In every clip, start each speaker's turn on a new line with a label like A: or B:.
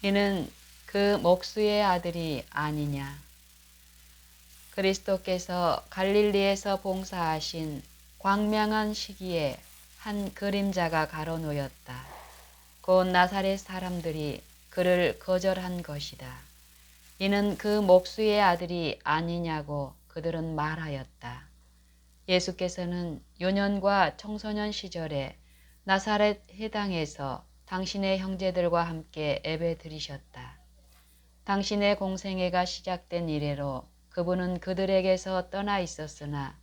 A: 이는 그 목수의 아들이 아니냐. 그리스도께서 갈릴리에서 봉사하신 광명한 시기에 한 그림자가 가로놓였다. 곧 나사렛 사람들이 그를 거절한 것이다. 이는 그 목수의 아들이 아니냐고 그들은 말하였다. 예수께서는 유년과 청소년 시절에 나사렛 해당에서 당신의 형제들과 함께 예배 드리셨다. 당신의 공생애가 시작된 이래로 그분은 그들에게서 떠나 있었으나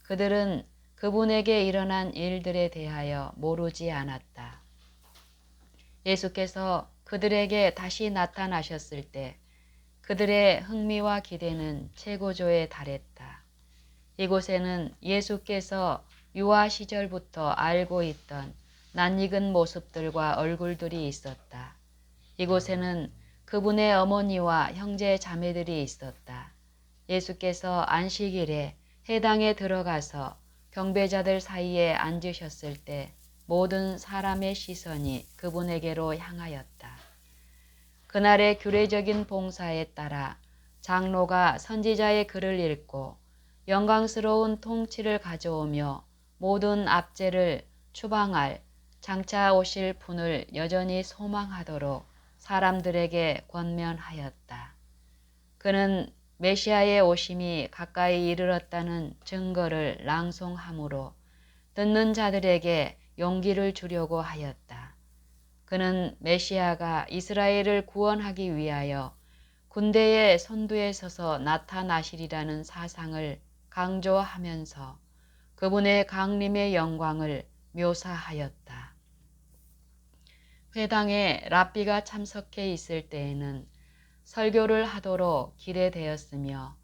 A: 그들은 그분에게 일어난 일들에 대하여 모르지 않았다. 예수께서 그들에게 다시 나타나셨을 때 그들의 흥미와 기대는 최고조에 달했다. 이곳에는 예수께서 유아 시절부터 알고 있던 낯익은 모습들과 얼굴들이 있었다. 이곳에는 그분의 어머니와 형제 자매들이 있었다. 예수께서 안식일에 회당에 들어가서 경배자들 사이에 앉으셨을 때 모든 사람의 시선이 그분에게로 향하였다. 그날의 규례적인 봉사에 따라 장로가 선지자의 글을 읽고 영광스러운 통치를 가져오며 모든 압제를 추방할 장차 오실 분을 여전히 소망하도록 사람들에게 권면하였다. 그는 메시아의 오심이 가까이 이르렀다는 증거를 랑송함으로 듣는 자들에게 용기를 주려고 하였다. 그는 메시아가 이스라엘을 구원하기 위하여 군대의 선두에 서서 나타나시리라는 사상을 강조하면서 그분의 강림의 영광을 묘사하였다. 회당에 랍비가 참석해 있을 때에는 설교를 하도록 기대되었으며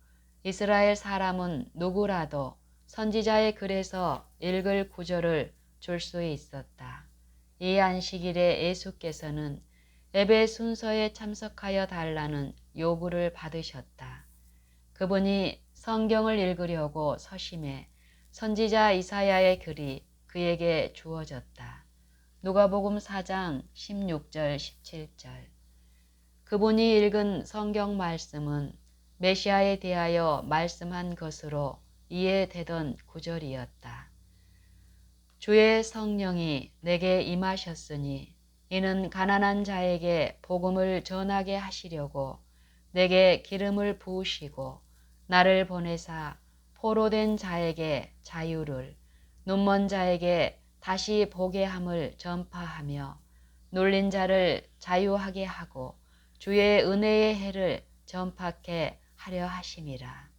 A: 이스라엘 사람은 누구라도 선지자의 글에서 읽을 구절을 줄 수 있었다. 이 안식일에 예수께서는 예배 순서에 참석하여 달라는 요구를 받으셨다. 그분이 성경을 읽으려고 서심해 선지자 이사야의 글이 그에게 주어졌다. 누가복음 4장 16절 17절. 그분이 읽은 성경 말씀은 메시아에 대하여 말씀한 것으로 이해되던 구절이었다. 주의 성령이 내게 임하셨으니 이는 가난한 자에게 복음을 전하게 하시려고 내게 기름을 부으시고 나를 보내사 포로된 자에게 자유를 눈먼 자에게 다시 보게 함을 전파하며 눌린 자를 자유하게 하고 주의 은혜의 해를 전파케 하려 하심이라.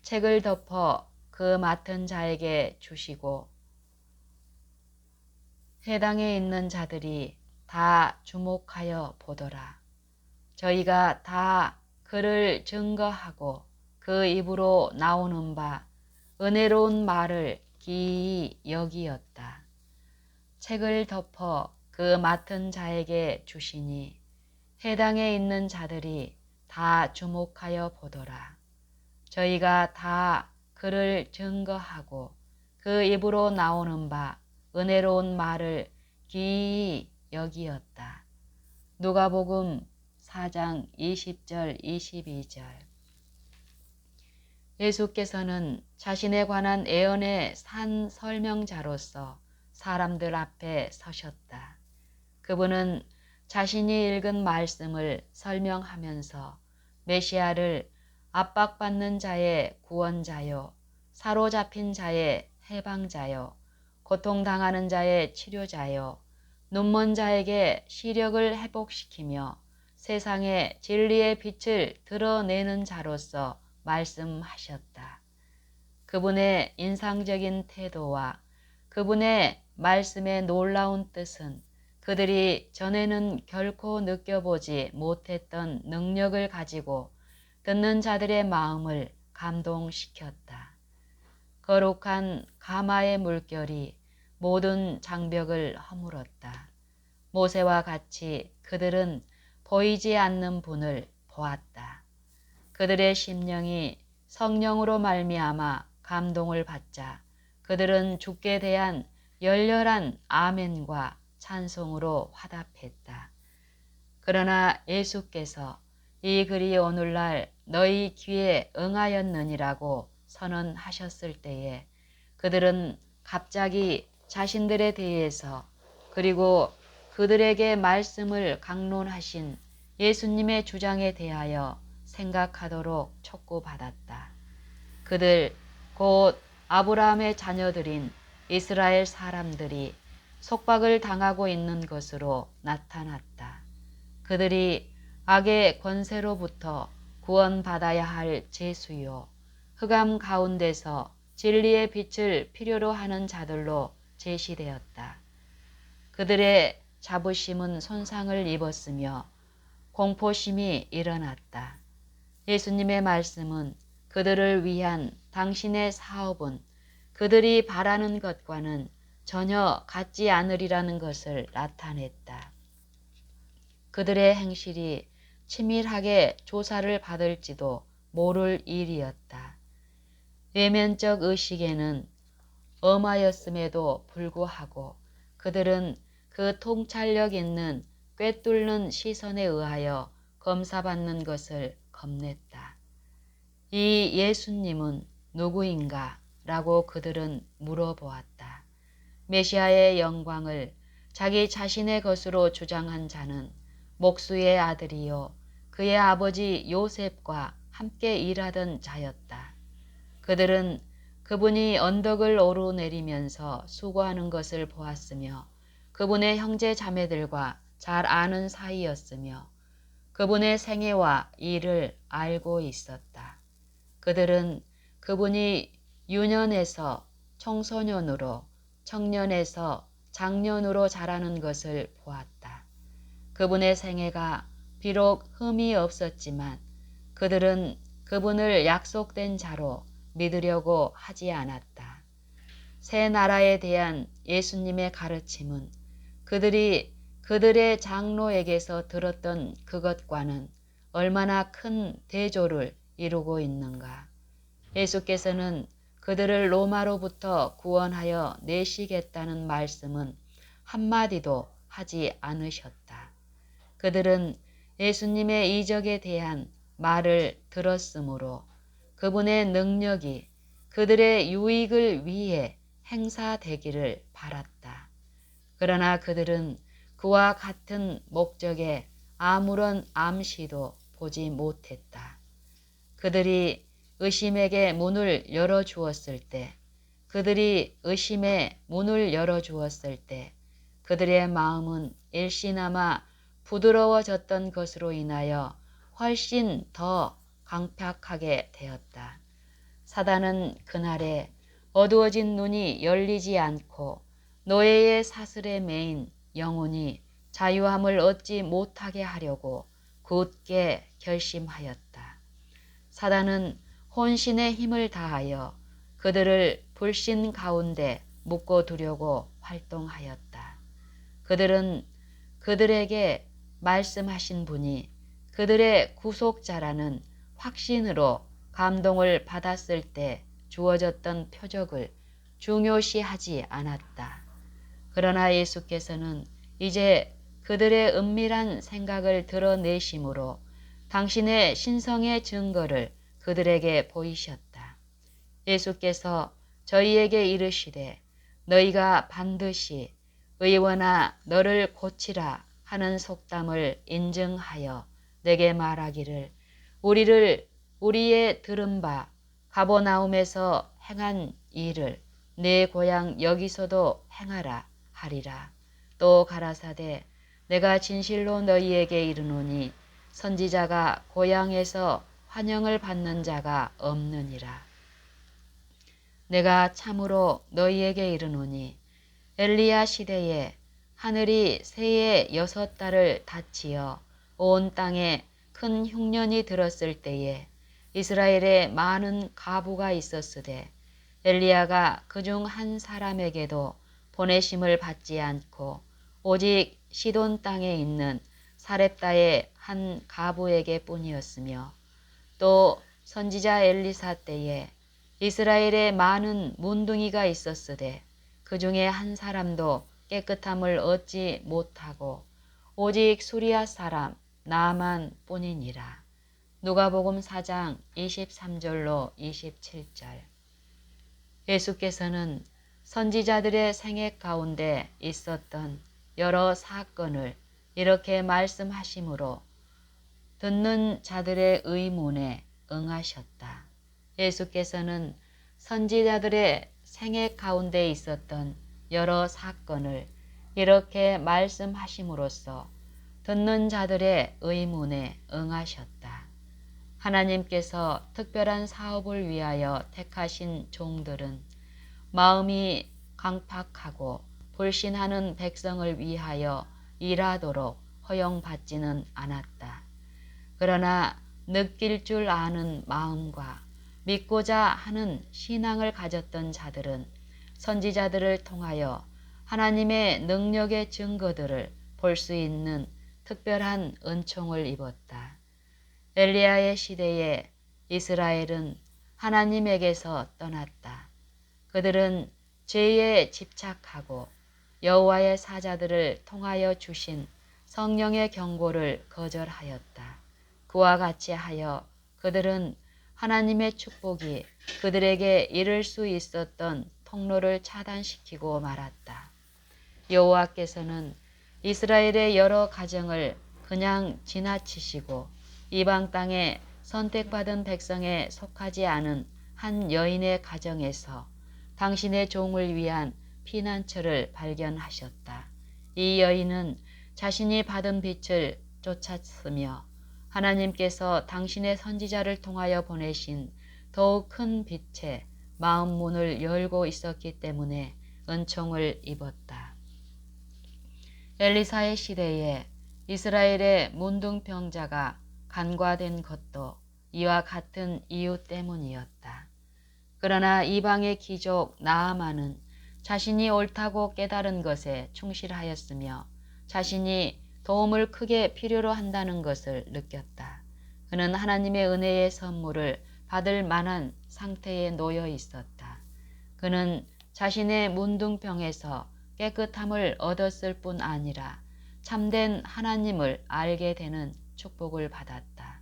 A: 책을 덮어 그 맡은 자에게 주시고 회당에 있는 자들이 다 주목하여 보더라. 저희가 다 그를 증거하고 그 입으로 나오는 바 은혜로운 말을 기이히 여기었다. 책을 덮어 그 맡은 자에게 주시니 회당에 있는 자들이 다 주목하여 보더라. 저희가 다 그를 증거하고 그 입으로 나오는 바 은혜로운 말을 기이히 여기었다. 누가복음 4장 20절 22절. 예수께서는 자신에 관한 예언의 산 설명자로서 사람들 앞에 서셨다. 그분은 자신이 읽은 말씀을 설명하면서 메시아를 압박받는 자의 구원자요, 사로잡힌 자의 해방자요, 고통당하는 자의 치료자요, 눈먼 자에게 시력을 회복시키며 세상에 진리의 빛을 드러내는 자로서 말씀하셨다. 그분의 인상적인 태도와 그분의 말씀의 놀라운 뜻은 그들이 전에는 결코 느껴보지 못했던 능력을 가지고 듣는 자들의 마음을 감동시켰다. 거룩한 가마의 물결이 모든 장벽을 허물었다. 모세와 같이 그들은 보이지 않는 분을 보았다. 그들의 심령이 성령으로 말미암아 감동을 받자 그들은 주께 대한 열렬한 아멘과 찬송으로 화답했다. 그러나 예수께서 이 글이 오늘날 너희 귀에 응하였느니라고 선언하셨을 때에 그들은 갑자기 자신들에 대해서 그리고 그들에게 말씀을 강론하신 예수님의 주장에 대하여 생각하도록 촉구받았다. 그들 곧 아브라함의 자녀들인 이스라엘 사람들이 속박을 당하고 있는 것으로 나타났다. 그들이 악의 권세로부터 구원받아야 할 죄수요, 흑암 가운데서 진리의 빛을 필요로 하는 자들로 제시되었다. 그들의 자부심은 손상을 입었으며 공포심이 일어났다. 예수님의 말씀은 그들을 위한 당신의 사업은 그들이 바라는 것과는 전혀 같지 않으리라는 것을 나타냈다. 그들의 행실이 치밀하게 조사를 받을지도 모를 일이었다. 외면적 의식에는 엄하였음에도 불구하고 그들은 그 통찰력 있는 꿰뚫는 시선에 의하여 검사받는 것을 겁냈다. 이 예수님은 누구인가? 라고 그들은 물어보았다. 메시아의 영광을 자기 자신의 것으로 주장한 자는 목수의 아들이요 그의 아버지 요셉과 함께 일하던 자였다. 그들은 그분이 언덕을 오르내리면서 수고하는 것을 보았으며 그분의 형제 자매들과 잘 아는 사이였으며 그분의 생애와 일을 알고 있었다. 그들은 그분이 유년에서 청소년으로 청년에서 장년으로 자라는 것을 보았다. 그분의 생애가 비록 흠이 없었지만 그들은 그분을 약속된 자로 믿으려고 하지 않았다. 새 나라에 대한 예수님의 가르침은 그들이 그들의 장로에게서 들었던 그것과는 얼마나 큰 대조를 이루고 있는가. 예수께서는 그들을 로마로부터 구원하여 내시겠다는 말씀은 한마디도 하지 않으셨다. 그들은 예수님의 이적에 대한 말을 들었으므로 그분의 능력이 그들의 유익을 위해 행사되기를 바랐다. 그러나 그들은 그와 같은 목적에 아무런 암시도 보지 못했다. 그들이 의심에게 문을 열어주었을 때, 그들의 마음은 일시나마 부드러워졌던 것으로 인하여 훨씬 더 강팍하게 되었다. 사단은 그날에 어두워진 눈이 열리지 않고 노예의 사슬에 매인 영혼이 자유함을 얻지 못하게 하려고 굳게 결심하였다. 사단은 혼신의 힘을 다하여 그들을 불신 가운데 묶어두려고 활동하였다. 그들은 그들에게 말씀하신 분이 그들의 구속자라는 확신으로 감동을 받았을 때 주어졌던 표적을 중요시하지 않았다. 그러나 예수께서는 이제 그들의 은밀한 생각을 드러내심으로 당신의 신성의 증거를 그들에게 보이셨다. 예수께서 저희에게 이르시되 너희가 반드시 의원아 너를 고치라 하는 속담을 인증하여 내게 말하기를 우리의 들은 바 가버나움에서 행한 일을 내 고향 여기서도 행하라 하리라. 또 가라사대 내가 진실로 너희에게 이르노니 선지자가 고향에서 환영을 받는 자가 없느니라. 내가 참으로 너희에게 이르노니 엘리야 시대에 하늘이 새의 6달을 닫히어 온 땅에 큰 흉년이 들었을 때에 이스라엘에 많은 가부가 있었으되 엘리야가 그중 한 사람에게도 보내심을 받지 않고 오직 시돈 땅에 있는 사렙다의 한 가부에게 뿐이었으며 또 선지자 엘리사 때에 이스라엘에 많은 문둥이가 있었으되 그 중에 한 사람도 깨끗함을 얻지 못하고 오직 수리아 사람 나만 뿐이니라. 누가복음 4장 23절로 27절. 예수께서는 선지자들의 생애 가운데 있었던 여러 사건을 이렇게 말씀하심으로 듣는 자들의 의문에 응하셨다. 예수께서는 선지자들의 생애 가운데 있었던 여러 사건을 이렇게 말씀하심으로써 듣는 자들의 의문에 응하셨다. 하나님께서 특별한 사업을 위하여 택하신 종들은 마음이 강팍하고 불신하는 백성을 위하여 일하도록 허용받지는 않았다. 그러나 느낄 줄 아는 마음과 믿고자 하는 신앙을 가졌던 자들은 선지자들을 통하여 하나님의 능력의 증거들을 볼 수 있는 특별한 은총을 입었다. 엘리야의 시대에 이스라엘은 하나님에게서 떠났다. 그들은 죄에 집착하고 여호와의 사자들을 통하여 주신 성령의 경고를 거절하였다. 그와 같이 하여 그들은 하나님의 축복이 그들에게 이를 수 있었던 통로를 차단시키고 말았다. 여호와께서는 이스라엘의 여러 가정을 그냥 지나치시고 이방 땅에 선택받은 백성에 속하지 않은 한 여인의 가정에서 당신의 종을 위한 피난처를 발견하셨다. 이 여인은 자신이 받은 빛을 쫓았으며 하나님께서 당신의 선지자를 통하여 보내신 더욱 큰 빛에 마음 문을 열고 있었기 때문에 은총을 입었다. 엘리사의 시대에 이스라엘의 문둥병자가 간과된 것도 이와 같은 이유 때문이었다. 그러나 이방의 귀족 나아만은 자신이 옳다고 깨달은 것에 충실하였으며 자신이 도움을 크게 필요로 한다는 것을 느꼈다. 그는 하나님의 은혜의 선물을 받을 만한 상태에 놓여 있었다. 그는 자신의 문둥병에서 깨끗함을 얻었을 뿐 아니라 참된 하나님을 알게 되는 축복을 받았다.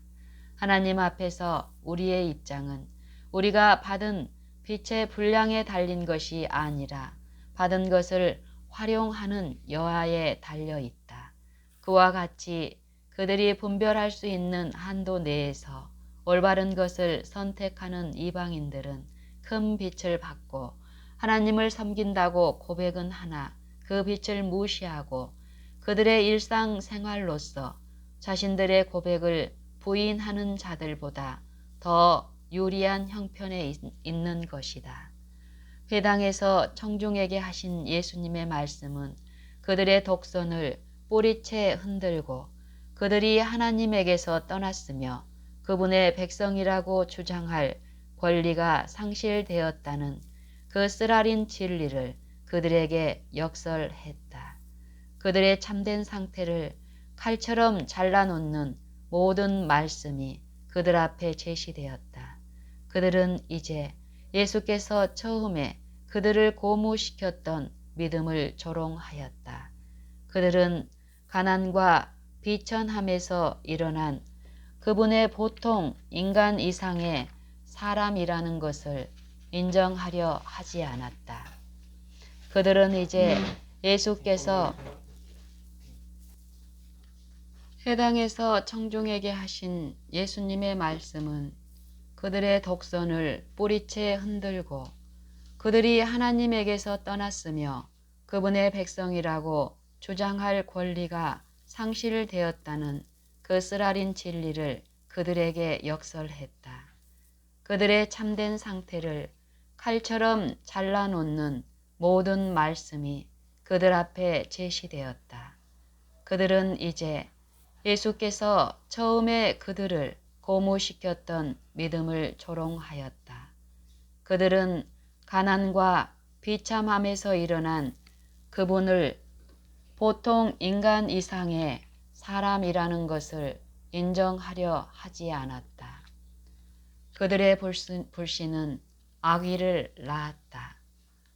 A: 하나님 앞에서 우리의 입장은 우리가 받은 빛의 분량에 달린 것이 아니라 받은 것을 활용하는 여하에 달려 있다. 그와 같이 그들이 분별할 수 있는 한도 내에서 올바른 것을 선택하는 이방인들은 큰 빛을 받고 하나님을 섬긴다고 고백은 하나 그 빛을 무시하고 그들의 일상생활로서 자신들의 고백을 부인하는 자들보다 더 유리한 형편에 있는 것이다. 회당에서 청중에게 하신 예수님의 말씀은 그들의 독선을 뿌리채 흔들고 그들이 하나님에게서 떠났으며 그분의 백성이라고 주장할 권리가 상실되었다는 그 쓰라린 진리를 그들에게 역설했다. 그들의 참된 상태를 칼처럼 잘라놓는 모든 말씀이 그들 앞에 제시되었다. 그들은 이제 예수께서 처음에 그들을 고무시켰던 믿음을 조롱하였다. 그들은 가난과 비천함에서 일어난 그분의 보통 인간 이상의 사람이라는 것을 인정하려 하지 않았다. 그들은 이제 예수께서 회당에서 청중에게 하신 예수님의 말씀은 그들의 독선을 뿌리채 흔들고 그들이 하나님에게서 떠났으며 그분의 백성이라고 주장할 권리가 상실되었다는 그 쓰라린 진리를 그들에게 역설했다. 그들의 참된 상태를 칼처럼 잘라놓는 모든 말씀이 그들 앞에 제시되었다. 그들은 이제 예수께서 처음에 그들을 고무시켰던 믿음을 조롱하였다. 그들은 가난과 비참함에서 일어난 그분을 보통 인간 이상의 사람이라는 것을 인정하려 하지 않았다. 그들의 불신은 악의를 낳았다.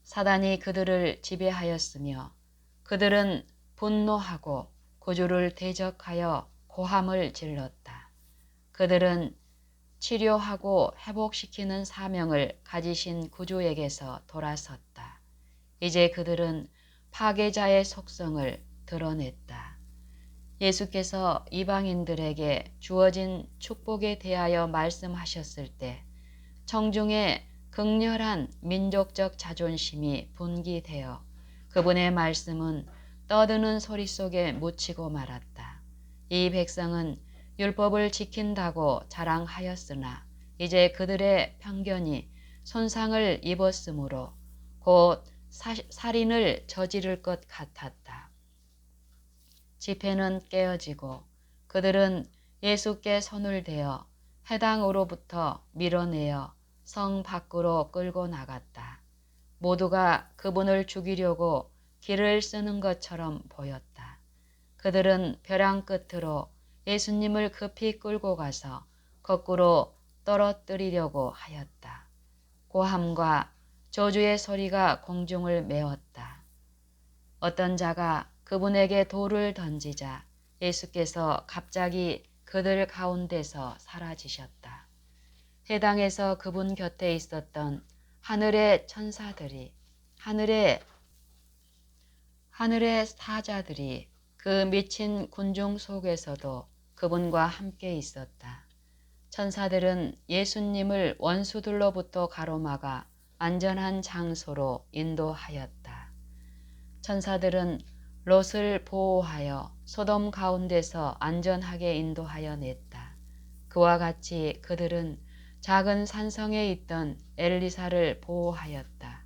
A: 사단이 그들을 지배하였으며 그들은 분노하고 구주를 대적하여 고함을 질렀다. 그들은 치료하고 회복시키는 사명을 가지신 구주에게서 돌아섰다. 이제 그들은 파괴자의 속성을 드러냈다. 예수께서 이방인들에게 주어진 축복에 대하여 말씀하셨을 때 청중의 극렬한 민족적 자존심이 분기되어 그분의 말씀은 떠드는 소리 속에 묻히고 말았다. 이 백성은 율법을 지킨다고 자랑하였으나 이제 그들의 편견이 손상을 입었으므로 곧 살인을 저지를 것 같았다. 집회는 깨어지고 그들은 예수께 손을 대어 회당으로부터 밀어내어 성 밖으로 끌고 나갔다. 모두가 그분을 죽이려고 길을 쓰는 것처럼 보였다. 그들은 벼랑 끝으로 예수님을 급히 끌고 가서 거꾸로 떨어뜨리려고 하였다. 고함과 저주의 소리가 공중을 메웠다. 어떤 자가 그분에게 돌을 던지자 예수께서 갑자기 그들 가운데서 사라지셨다. 회당에서 그분 곁에 있었던 하늘의 천사들이 하늘의 사자들이 그 미친 군중 속에서도 그분과 함께 있었다. 천사들은 예수님을 원수들로부터 가로막아 안전한 장소로 인도하였다. 천사들은 롯을 보호하여 소돔 가운데서 안전하게 인도하여 냈다. 그와 같이 그들은 작은 산성에 있던 엘리사를 보호하였다.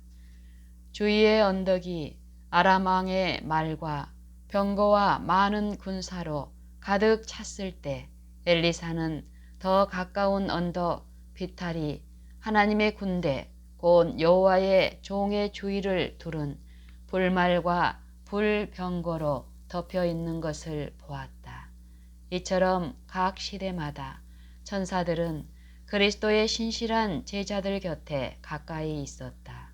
A: 주위의 언덕이 아람 왕의 말과 병거와 많은 군사로 가득 찼을 때 엘리사는 더 가까운 언덕 비탈이 하나님의 군대 곧 여호와의 종의 주위를 두른 불말과 불병거로 덮여 있는 것을 보았다. 이처럼 각 시대마다 천사들은 그리스도의 신실한 제자들 곁에 가까이 있었다.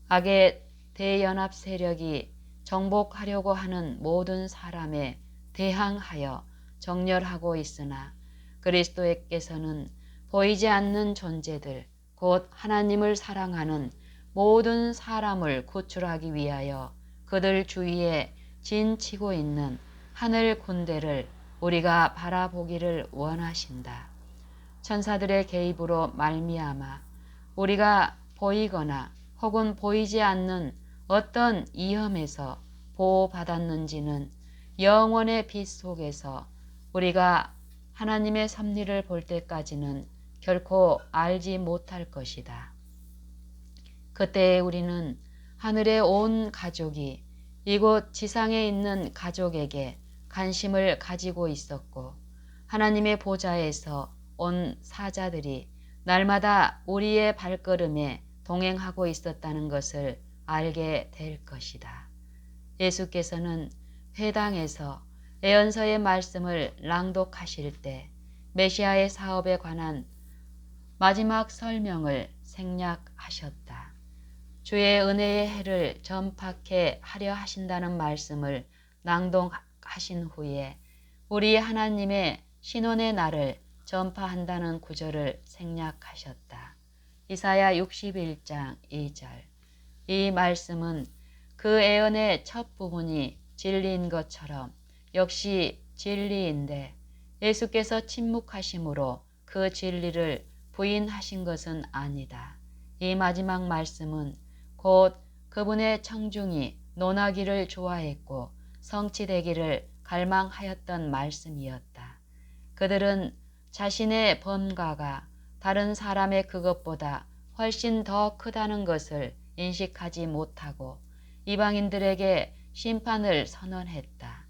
A: 악의 대연합 세력이 정복하려고 하는 모든 사람에 대항하여 정렬하고 있으나 그리스도께서는 보이지 않는 존재들 곧 하나님을 사랑하는 모든 사람을 구출하기 위하여 그들 주위에 진치고 있는 하늘 군대를 우리가 바라보기를 원하신다. 천사들의 개입으로 말미암아 우리가 보이거나 혹은 보이지 않는 어떤 위험에서 보호받았는지는 영원의 빛 속에서 우리가 하나님의 섭리를 볼 때까지는 결코 알지 못할 것이다. 그때 우리는 하늘의 온 가족이 이곳 지상에 있는 가족에게 관심을 가지고 있었고 하나님의 보좌에서 온 사자들이 날마다 우리의 발걸음에 동행하고 있었다는 것을 알게 될 것이다. 예수께서는 회당에서 예언서의 말씀을 낭독하실 때 메시아의 사업에 관한 마지막 설명을 생략하셨다. 주의 은혜의 해를 전파케 하려 하신다는 말씀을 낭독하신 후에 우리 하나님의 신원의 날을 전파한다는 구절을 생략하셨다. 이사야 61장 2절. 이 말씀은 그 예언의 첫 부분이 진리인 것처럼 역시 진리인데 예수께서 침묵하심으로 그 진리를 부인하신 것은 아니다. 이 마지막 말씀은 곧 그분의 청중이 논하기를 좋아했고 성취되기를 갈망하였던 말씀이었다. 그들은 자신의 범과가 다른 사람의 그것보다 훨씬 더 크다는 것을 인식하지 못하고 이방인들에게 심판을 선언했다.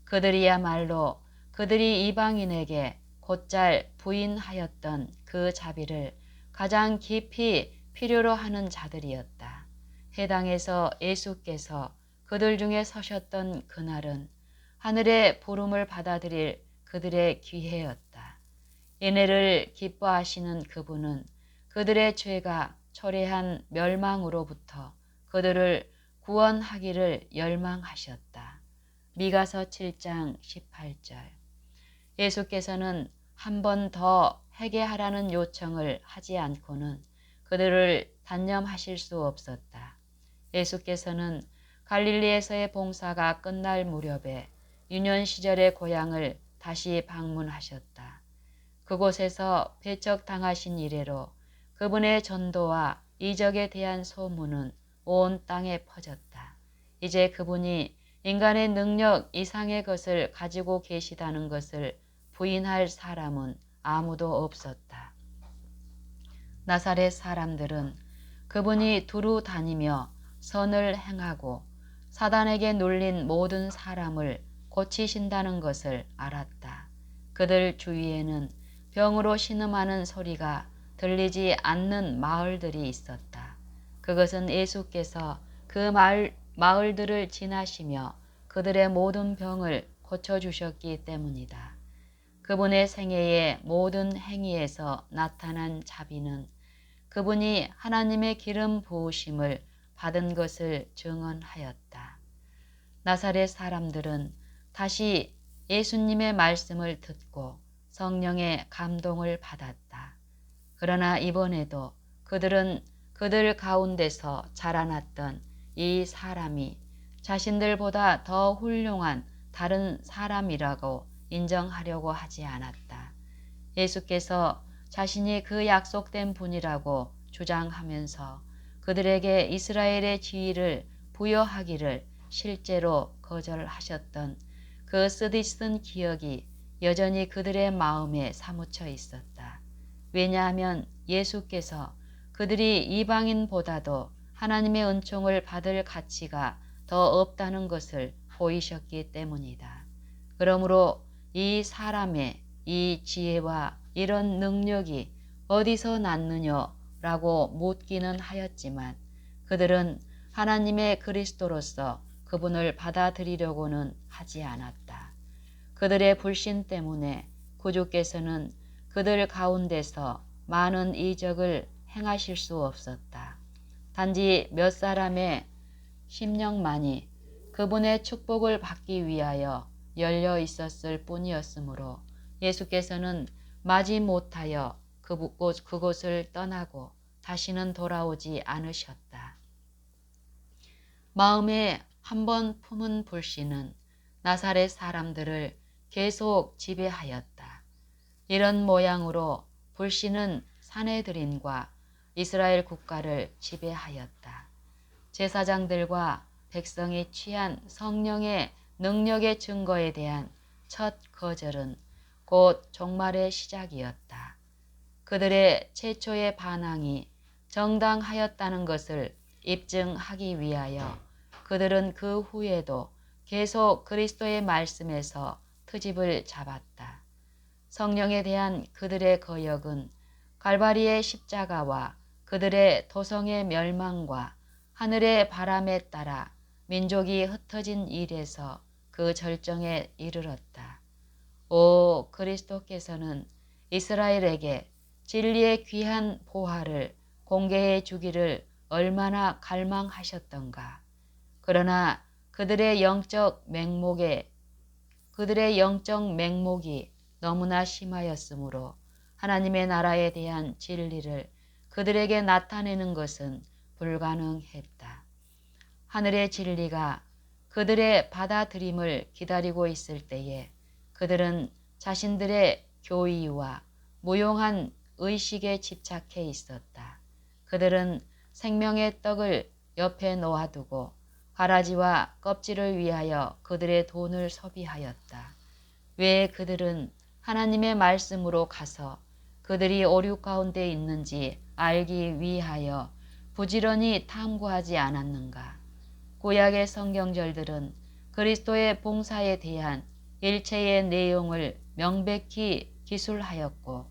A: 그들이야말로 그들이 이방인에게 곧잘 부인하였던 그 자비를 가장 깊이 필요로 하는 자들이었다. 회당에서 예수께서 그들 중에 서셨던 그날은 하늘의 부름을 받아들일 그들의 기회였다. 인애를 기뻐하시는 그분은 그들의 죄가 초래한 멸망으로부터 그들을 구원하기를 열망하셨다. 미가서 7장 18절. 예수께서는 한 번 더 회개하라는 요청을 하지 않고는 그들을 단념하실 수 없었다. 예수께서는 갈릴리에서의 봉사가 끝날 무렵에 유년 시절의 고향을 다시 방문하셨다. 그곳에서 배척당하신 이래로 그분의 전도와 이적에 대한 소문은 온 땅에 퍼졌다. 이제 그분이 인간의 능력 이상의 것을 가지고 계시다는 것을 부인할 사람은 아무도 없었다. 나사렛 사람들은 그분이 두루 다니며 선을 행하고 사단에게 눌린 모든 사람을 고치신다는 것을 알았다. 그들 주위에는 병으로 신음하는 소리가 들리지 않는 마을들이 있었다. 그것은 예수께서 그 마을들을 지나시며 그들의 모든 병을 고쳐주셨기 때문이다. 그분의 생애의 모든 행위에서 나타난 자비는 그분이 하나님의 기름 부으심을 받은 것을 증언하였다. 나사렛 사람들은 다시 예수님의 말씀을 듣고 성령의 감동을 받았다. 그러나 이번에도 그들은 그들 가운데서 자라났던 이 사람이 자신들보다 더 훌륭한 다른 사람이라고 인정하려고 하지 않았다. 예수께서 자신이 그 약속된 분이라고 주장하면서 그들에게 이스라엘의 지위를 부여하기를 실제로 거절하셨던 그 쓰디쓴 기억이 여전히 그들의 마음에 사무쳐 있었다. 왜냐하면 예수께서 그들이 이방인보다도 하나님의 은총을 받을 가치가 더 없다는 것을 보이셨기 때문이다. 그러므로 이 사람의 이 지혜와 이런 능력이 어디서 났느냐라고 묻기는 하였지만 그들은 하나님의 그리스도로서 그분을 받아들이려고는 하지 않았다. 그들의 불신 때문에 구주께서는 그들 가운데서 많은 이적을 행하실 수 없었다. 단지 몇 사람의 심령만이 그분의 축복을 받기 위하여 열려 있었을 뿐이었으므로 예수께서는 마지못하여 그곳을 떠나고 다시는 돌아오지 않으셨다. 마음에 한번 품은 불신은 나사렛 사람들을 계속 지배하였다. 이런 모양으로 불신은 사내들인과 이스라엘 국가를 지배하였다. 제사장들과 백성이 취한 성령의 능력의 증거에 대한 첫 거절은 곧 종말의 시작이었다. 그들의 최초의 반항이 정당하였다는 것을 입증하기 위하여 그들은 그 후에도 계속 그리스도의 말씀에서 트집을 잡았다. 성령에 대한 그들의 거역은 갈바리의 십자가와 그들의 도성의 멸망과 하늘의 바람에 따라 민족이 흩어진 일에서 그 절정에 이르렀다. 오 그리스도께서는 이스라엘에게 진리의 귀한 보화를 공개해 주기를 얼마나 갈망하셨던가. 그러나 그들의 영적 맹목이 너무나 심하였으므로 하나님의 나라에 대한 진리를 그들에게 나타내는 것은 불가능했다. 하늘의 진리가 그들의 받아들임을 기다리고 있을 때에 그들은 자신들의 교의와 무용한 의식에 집착해 있었다. 그들은 생명의 떡을 옆에 놓아두고 가라지와 껍질을 위하여 그들의 돈을 소비하였다. 왜 그들은 하나님의 말씀으로 가서 그들이 오류 가운데 있는지 알기 위하여 부지런히 탐구하지 않았는가? 구약의 성경절들은 그리스도의 봉사에 대한 일체의 내용을 명백히 기술하였고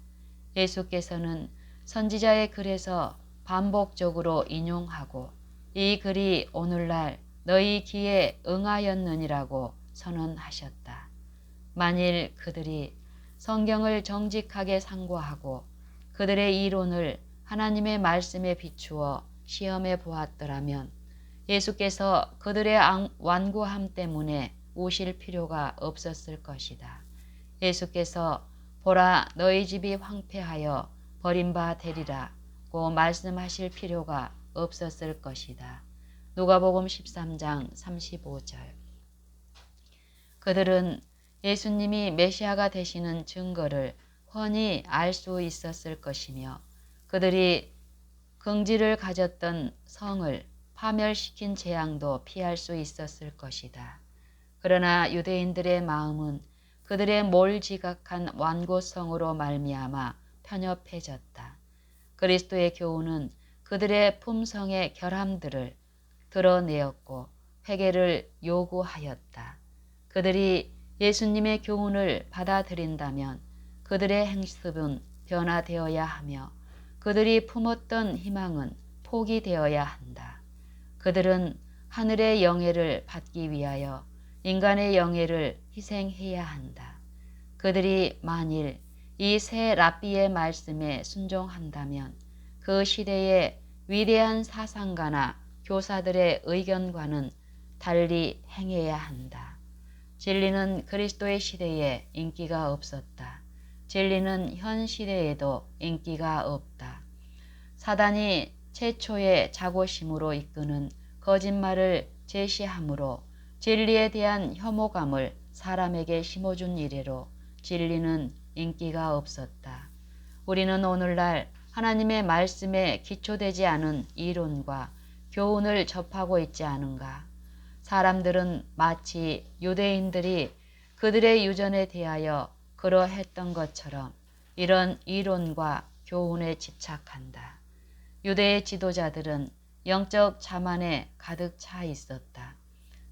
A: 예수께서는 선지자의 글에서 반복적으로 인용하고 이 글이 오늘날 너희 귀에 응하였느니라고 선언하셨다. 만일 그들이 성경을 정직하게 상고하고 그들의 이론을 하나님의 말씀에 비추어 시험해 보았더라면 예수께서 그들의 완고함 때문에 오실 필요가 없었을 것이다. 예수께서 보라 너희 집이 황폐하여 버림바 되리라고 말씀하실 필요가 없었을 것이다. 누가복음 13장 35절. 그들은 예수님이 메시아가 되시는 증거를 훤히 알 수 있었을 것이며 그들이 긍지를 가졌던 성을 파멸시킨 재앙도 피할 수 있었을 것이다. 그러나 유대인들의 마음은 그들의 몰지각한 완고성으로 말미암아 편협해졌다. 그리스도의 교훈은 그들의 품성의 결함들을 드러내었고 회개를 요구하였다. 그들이 예수님의 교훈을 받아들인다면 그들의 행습은 변화되어야 하며 그들이 품었던 희망은 포기되어야 한다. 그들은 하늘의 영예를 받기 위하여 인간의 영예를 희생해야 한다. 그들이 만일 이 새 랍비의 말씀에 순종한다면 그 시대의 위대한 사상가나 교사들의 의견과는 달리 행해야 한다. 진리는 그리스도의 시대에 인기가 없었다. 진리는 현 시대에도 인기가 없다. 사단이 최초의 자고심으로 이끄는 거짓말을 제시함으로 진리에 대한 혐오감을 사람에게 심어준 이래로 진리는 인기가 없었다. 우리는 오늘날 하나님의 말씀에 기초되지 않은 이론과 교훈을 접하고 있지 않은가? 사람들은 마치 유대인들이 그들의 유전에 대하여 그러했던 것처럼 이런 이론과 교훈에 집착한다. 유대의 지도자들은 영적 자만에 가득 차 있었다.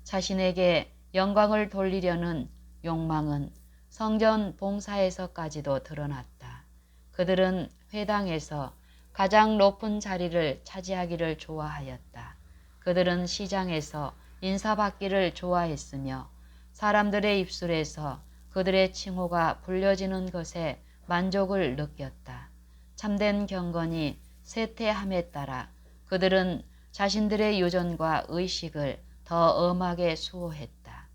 A: 자신에게 영광을 돌리려는 욕망은 성전 봉사에서까지도 드러났다. 그들은 회당에서 가장 높은 자리를 차지하기를 좋아하였다. 그들은 시장에서 인사받기를 좋아했으며 사람들의 입술에서 그들의 칭호가 불려지는 것에 만족을 느꼈다. 참된 경건이 쇠퇴함에 따라 그들은 자신들의 유전과 의식을 더 엄하게 수호했다.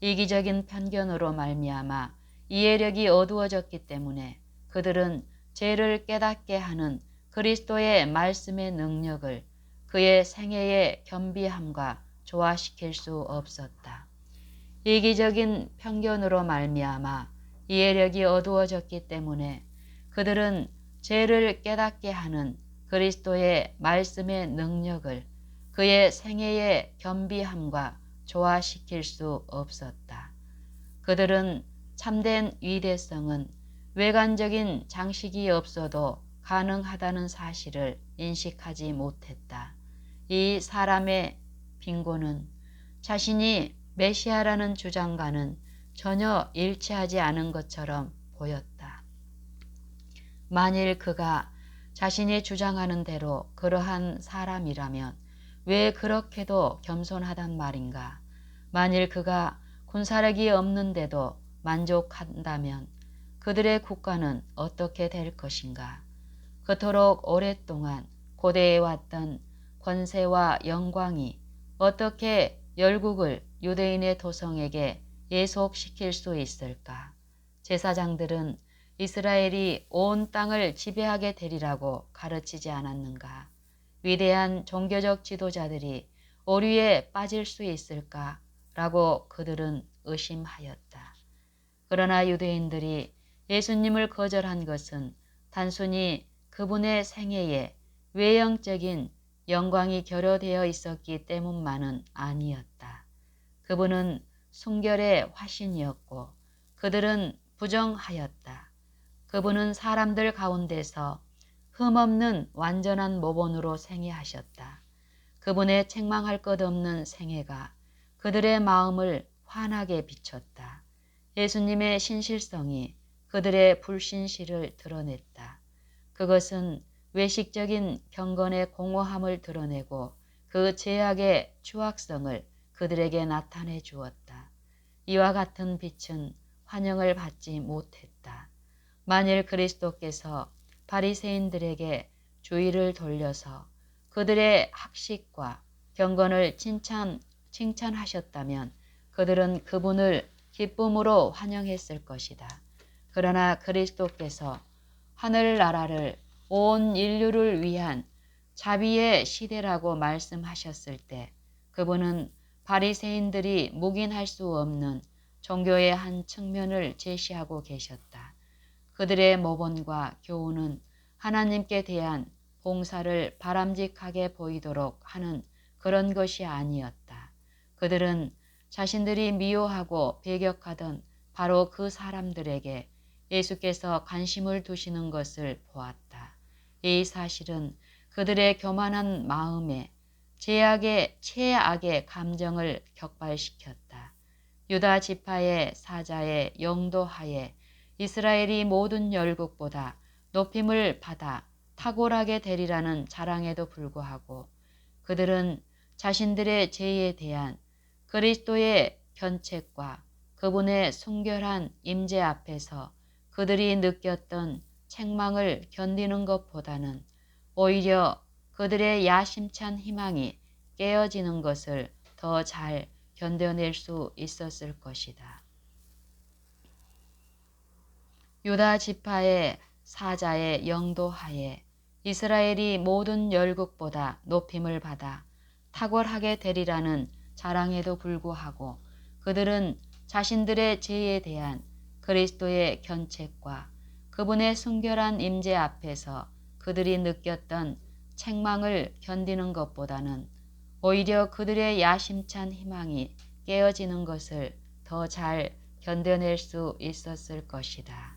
A: 이기적인 편견으로 말미암아 이해력이 어두워졌기 때문에 그들은 죄를 깨닫게 하는 그리스도의 말씀의 능력을 그의 생애의 겸비함과 조화시킬 수 없었다. 이기적인 편견으로 말미암아 이해력이 어두워졌기 때문에 그들은 죄를 깨닫게 하는 그리스도의 말씀의 능력을 그의 생애의 겸비함과 조화시킬 수 없었다. 그들은 참된 위대성은 외관적인 장식이 없어도 가능하다는 사실을 인식하지 못했다. 이 사람의 빈곤은 자신이 메시아라는 주장과는 전혀 일치하지 않은 것처럼 보였다. 만일 그가 자신이 주장하는 대로 그러한 사람이라면 왜 그렇게도 겸손하단 말인가? 만일 그가 군사력이 없는데도 만족한다면 그들의 국가는 어떻게 될 것인가? 그토록 오랫동안 고대해 왔던 권세와 영광이 어떻게 열국을 유대인의 도성에게 예속시킬 수 있을까? 제사장들은 이스라엘이 온 땅을 지배하게 되리라고 가르치지 않았는가? 위대한 종교적 지도자들이 오류에 빠질 수 있을까? 라고 그들은 의심하였다. 그러나 유대인들이 예수님을 거절한 것은 단순히 그분의 생애에 외형적인 영광이 결여되어 있었기 때문만은 아니었다. 그분은 순결의 화신이었고 그들은 부정하였다. 그분은 사람들 가운데서 흠없는 완전한 모본으로 생애하셨다. 그분의 책망할 것 없는 생애가 그들의 마음을 환하게 비췄다. 예수님의 신실성이 그들의 불신실을 드러냈다. 그것은 외식적인 경건의 공허함을 드러내고 그 죄악의 추악성을 그들에게 나타내 주었다. 이와 같은 빛은 환영을 받지 못했다. 만일 그리스도께서 바리새인들에게 주의를 돌려서 그들의 학식과 경건을 칭찬하셨다면 그들은 그분을 기쁨으로 환영했을 것이다. 그러나 그리스도께서 하늘나라를 온 인류를 위한 자비의 시대라고 말씀하셨을 때 그분은 바리새인들이 묵인할 수 없는 종교의 한 측면을 제시하고 계셨다. 그들의 모본과 교훈은 하나님께 대한 봉사를 바람직하게 보이도록 하는 그런 것이 아니었다. 그들은 자신들이 미워하고 배격하던 바로 그 사람들에게 예수께서 관심을 두시는 것을 보았다. 이 사실은 그들의 교만한 마음에 최악의 감정을 격발시켰다. 유다 지파의 사자의 영도하에 이스라엘이 모든 열국보다 높임을 받아 탁월하게 되리라는 자랑에도 불구하고 그들은 자신들의 죄에 대한 그리스도의 견책과 그분의 순결한 임재 앞에서 그들이 느꼈던 책망을 견디는 것보다는 오히려 그들의 야심찬 희망이 깨어지는 것을 더 잘 견뎌낼 수 있었을 것이다. 유다 지파의 사자의 영도하에 이스라엘이 모든 열국보다 높임을 받아 탁월하게 되리라는 자랑에도 불구하고 그들은 자신들의 죄에 대한 그리스도의 견책과 그분의 순결한 임재 앞에서 그들이 느꼈던 책망을 견디는 것보다는 오히려 그들의 야심찬 희망이 깨어지는 것을 더 잘 견뎌낼 수 있었을 것이다.